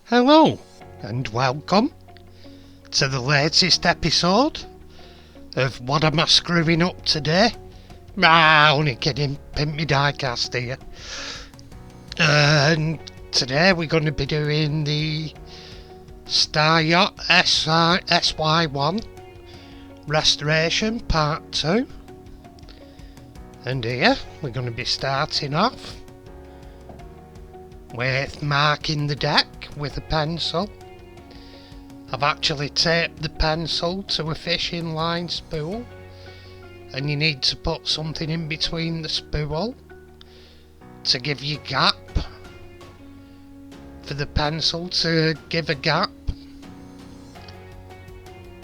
Hello, and welcome to the latest episode of What Am I Screwing Up Today? Only kidding, Pimp Me Diecast here. And today we're going to be doing the yacht SY1 Restoration Part 2. And here we're going to be starting off with marking the deck with a pencil. I've actually taped the pencil to a fishing line spool, and you need to put something in between the spool to give you gap, for the pencil to give a gap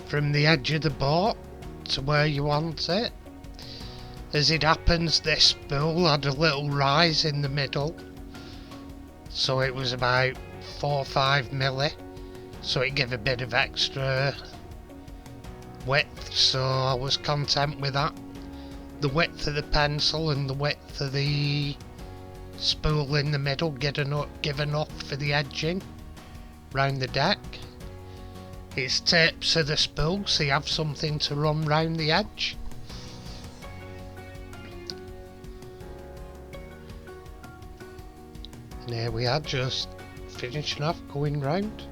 from the edge of the boat to where you want it. As it happens, this spool had a little rise in the middle, so it was about 4 or 5 milli, so it gave a bit of extra width, so I was content with that. The width of the pencil and the width of the spool in the middle give enough for the edging round the deck. It's taped to the spool so you have something to run round the edge. And here we are, just finishing off, going round.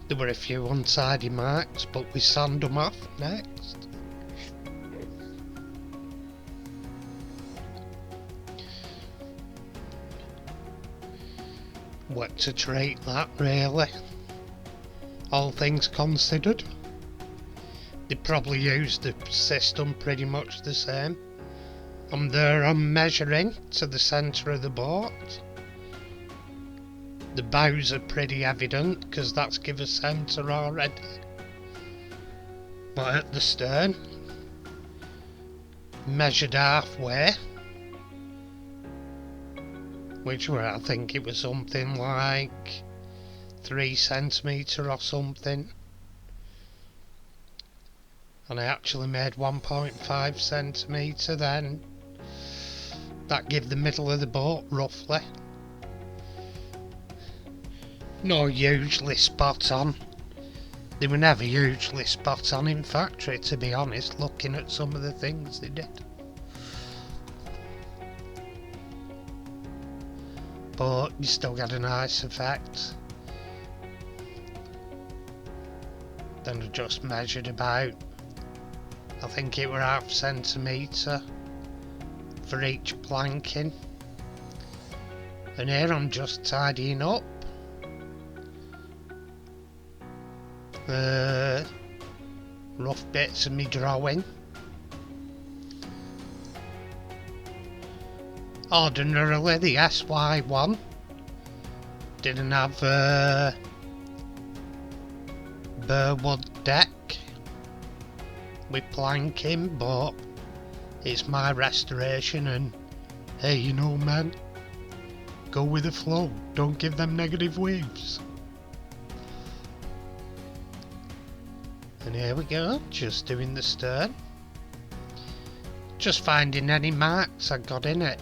There were a few untidy marks, but we sand them off next. What to treat that, really, all things considered. They probably use the system pretty much the same. I'm measuring to the centre of the boat. The bows are pretty evident because that's give a centre already. But at the stern, measured halfway, which were, I think it was something like 3 centimetre or something. And I actually made 1.5 centimetre then. That gave the middle of the boat roughly. No hugely spot on. They were never hugely spot on in factory, to be honest, looking at some of the things they did. But you still get a nice effect. Then I just measured about, I think it were 0.5 centimetre for each planking. And here I'm just tidying up the rough bits of me drawing. Ordinarily the SY1 didn't have a bare wood deck with planking, but it's my restoration, and hey, you know, man, go with the flow, don't give them negative waves. And here we go, just doing the stern, just finding any marks I got in it.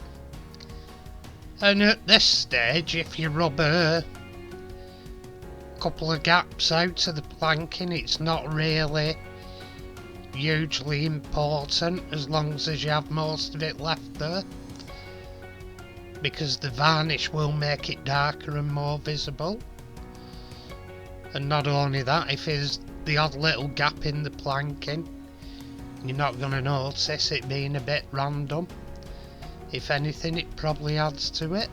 And at this stage, if you rub a couple of gaps out of the planking, it's not really hugely important as long as you have most of it left there, because the varnish will make it darker and more visible. And not only that, if there's the odd little gap in the planking, you're not going to notice it being a bit random. If anything, it probably adds to it.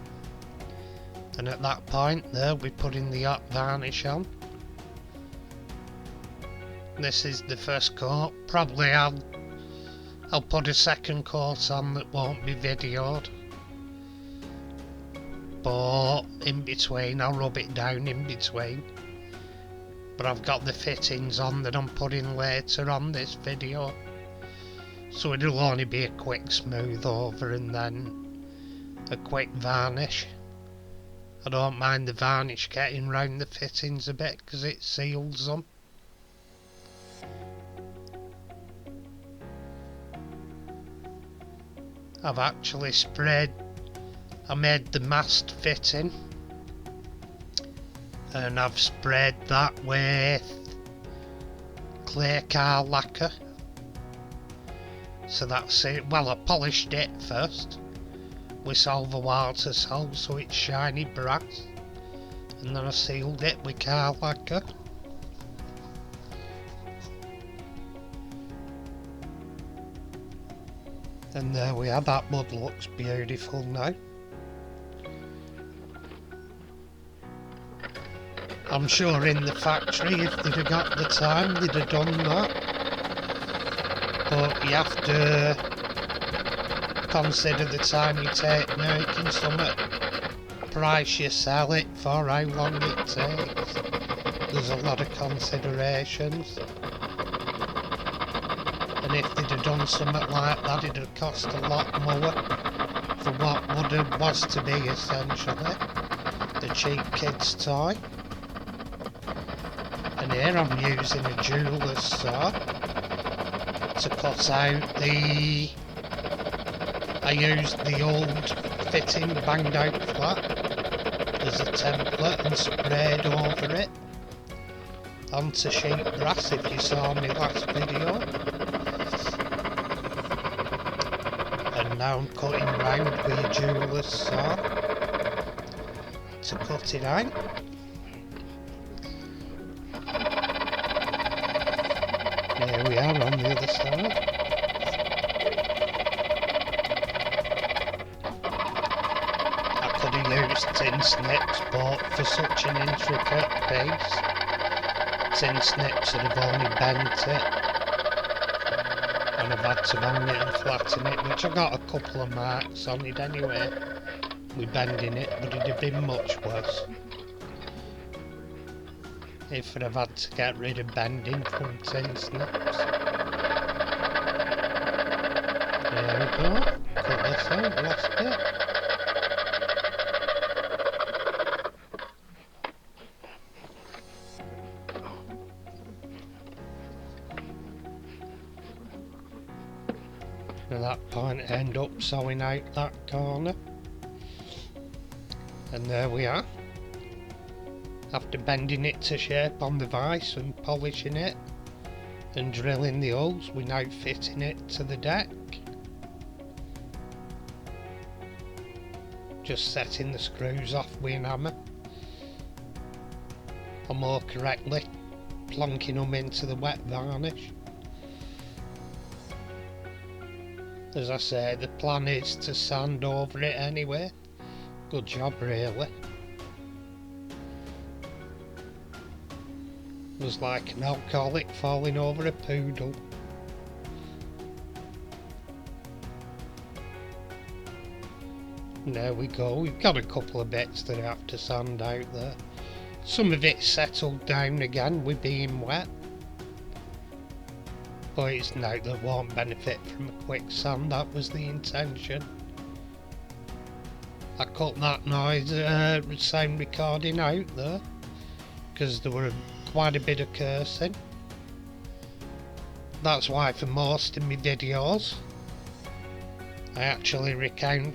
And at that point there, we're putting the hot varnish on. This is the first coat. Probably I'll put a second coat on that won't be videoed, but in between I'll rub it down in between. But I've got the fittings on that I'm putting later on this video, so it'll only be a quick smooth over and then a quick varnish. I don't mind the varnish getting round the fittings a bit because it seals them. I've actually sprayed, I made the mast fitting and I've sprayed that with clear car lacquer. So that's it. Well, I polished it first with silver water so it's shiny brass, and then I sealed it with car lacquer. And there we are, that mud looks beautiful now. I'm sure in the factory, if they'd have got the time, they'd have done that. But you have to consider the time you take making something, price you sell it for, how long it takes. There's a lot of considerations. And if they'd have done something like that, it'd have cost a lot more for what was to be essentially a cheap kid's toy. And here I'm using a jeweler's saw to cut out the... I used the old fitting banged out flat as a template and sprayed over it onto sheet brass, if you saw my last video. And now I'm cutting round with a jeweler's saw to cut it out. There we are on the other side. I could have used tin snips, but for such an intricate piece, tin snips would have only bent it, and I've had to bang it and flatten it, which I got a couple of marks on it anyway with bending it, but it'd have been much worse if I'd have had to get rid of bending from tin snips. There we go, cut this out, lost it. At that point I end up sewing out that corner. And there we are. After bending it to shape on the vise and polishing it and drilling the holes, we're now fitting it to the deck. Just setting the screws off with an hammer, or more correctly, plonking them into the wet varnish. As I say, the plan is to sand over it anyway. Good job really. It was like an alcoholic falling over a poodle. There we go, we've got a couple of bits that I have to sand out there. Some of it settled down again with being wet, but it's now that won't benefit from a quick sand. That was the intention. I cut that noise sound recording out there because there were quite a bit of cursing. That's why for most of my videos I actually record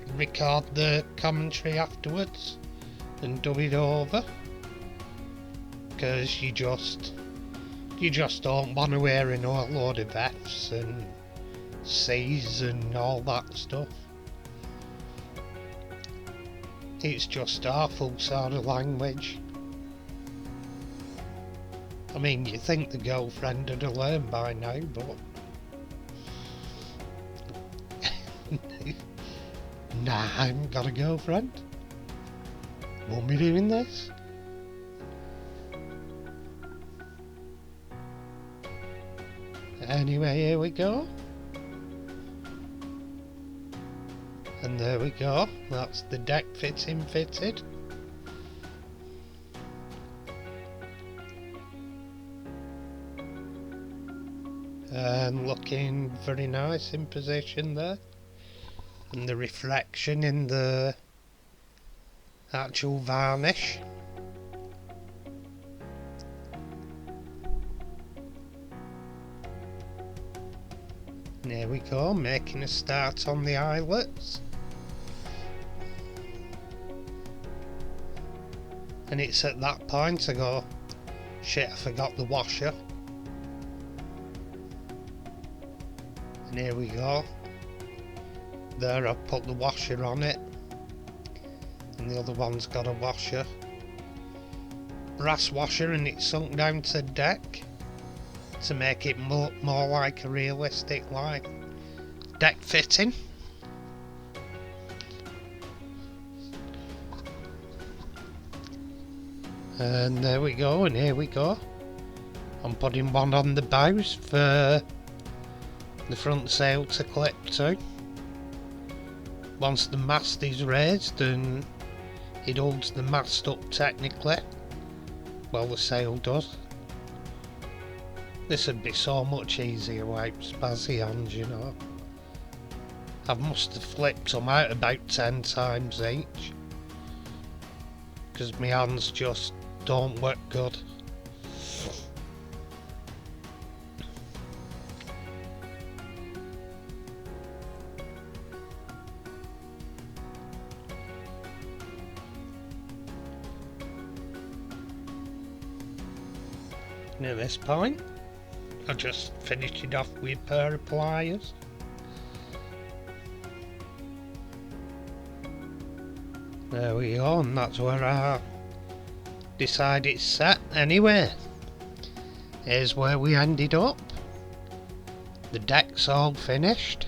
the commentary afterwards and dub it over, because you just don't want to hear a load of F's and C's and all that stuff. It's just awful sort of language. I mean, you think the girlfriend would have learned by now, but nah, I haven't got a girlfriend. Won't be doing this. Anyway, here we go. And there we go. That's the deck fitting fitted. And looking very nice in position there. And the reflection in the actual varnish. And here we go, making a start on the eyelets. And it's at that point I go, shit, I forgot the washer. And here we go. There, I've put the washer on it. And the other one's got a washer. Brass washer, and it's sunk down to the deck to make it more like a realistic like deck fitting. And there we go, and here we go. I'm putting one on the bows for the front sail to clip to. Once the mast is raised and it holds the mast up technically, well, the sail does. This would be so much easier without spazzy hands, you know. I must have flipped them out about 10 times each, because my hands just don't work good. And at this point, I just finished it off with a pair of pliers. There we go, and that's where I decide it's set. Anyway, here's where we ended up. The deck's all finished,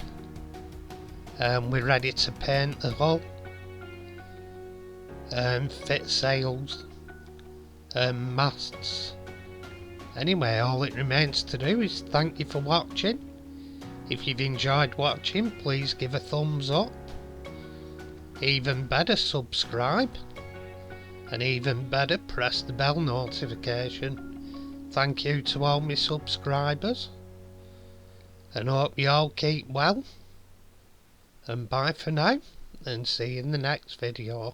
and we're ready to paint the hull and fit sails and masts. Anyway, all it remains to do is thank you for watching. If you've enjoyed watching, please give a thumbs up. Even better, subscribe. And even better, press the bell notification. Thank you to all my subscribers. And hope you all keep well. And bye for now, and see you in the next video.